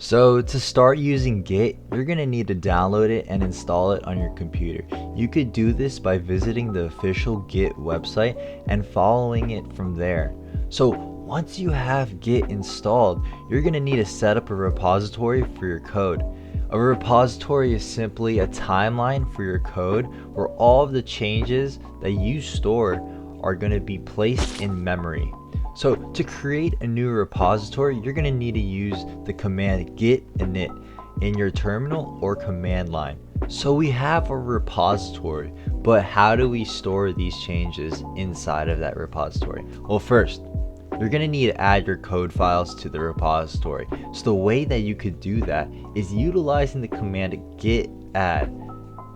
So to start using Git, you're going to need to download it and install it on your computer. You could do this by visiting the official Git website and following it from there. So once you have Git installed, you're going to need to set up a repository for your code. A repository is simply a timeline for your code where all of the changes that you store are going to be placed in memory. So to create a new repository, you're going to need to use the command git init in your terminal or command line. So we have a repository, but how do we store these changes inside of that repository? Well, first, you're going to need to add your code files to the repository. So the way that you could do that is utilizing the command git add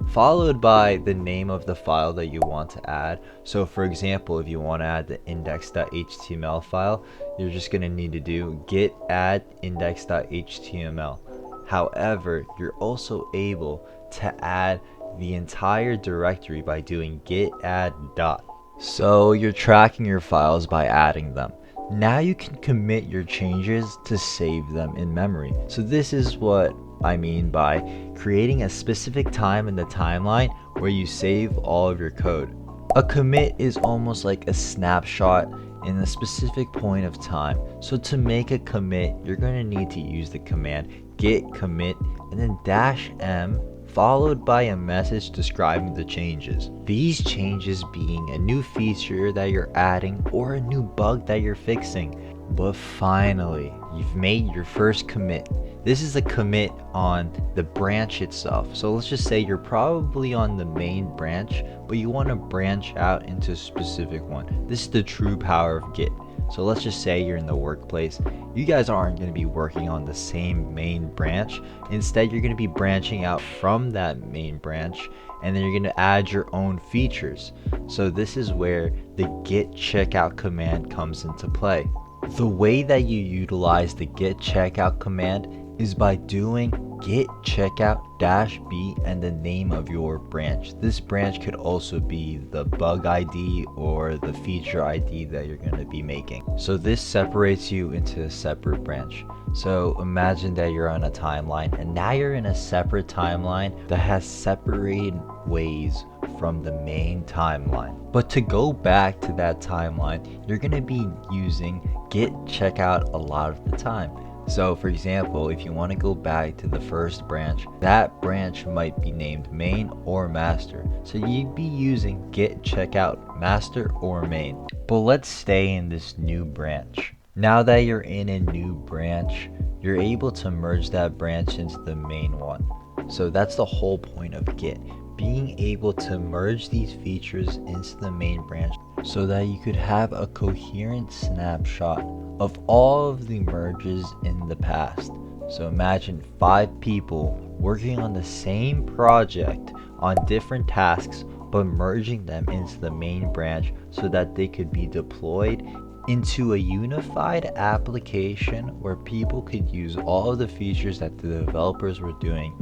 followed by the name of the file that you want to add. So for example, if you want to add the index.html file, you're just going to need to do git add index.html. However, you're also able to add the entire directory by doing git add dot. So you're tracking your files by adding them. Now you can commit your changes to save them in memory. So this is what I mean by creating a specific time in the timeline where you save all of your code. A commit is almost like a snapshot in a specific point of time. So to make a commit, you're going to need to use the command git commit and then -m followed by a message describing the changes. These changes being a new feature that you're adding or a new bug that you're fixing. But finally, you've made your first commit. This is a commit on the branch itself. So let's just say you're probably on the main branch, but you want to branch out into a specific one. This is the true power of Git. So let's just say you're in the workplace. You guys aren't going to be working on the same main branch. Instead, you're going to be branching out from that main branch, and then you're going to add your own features. So this is where the git checkout command comes into play. The way that you utilize the git checkout command is by doing git checkout -b and the name of your branch. This branch could also be the bug ID or the feature ID that you're going to be making. So this separates you into a separate branch. So imagine that you're on a timeline and now you're in a separate timeline that has separated ways from the main timeline. But to go back to that timeline, you're going to be using git checkout a lot of the time. So for example, if you want to go back to the first branch, that branch might be named main or master. So you'd be using git checkout master or main. But let's stay in this new branch. Now that you're in a new branch, you're able to merge that branch into the main one. So that's the whole point of Git, being able to merge these features into the main branch so that you could have a coherent snapshot of all of the merges in the past. So imagine 5 people working on the same project on different tasks, but merging them into the main branch so that they could be deployed into a unified application where people could use all of the features that the developers were doing.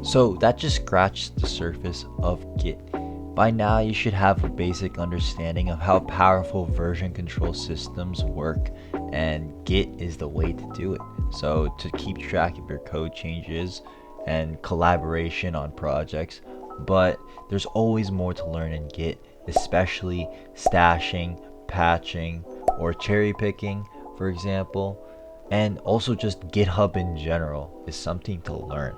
So that just scratched the surface of Git. By now you should have a basic understanding of how powerful version control systems work, and Git is the way to do it. So to keep track of your code changes and collaboration on projects, but there's always more to learn in Git, especially stashing, patching, or cherry picking, for example, and also just GitHub in general is something to learn.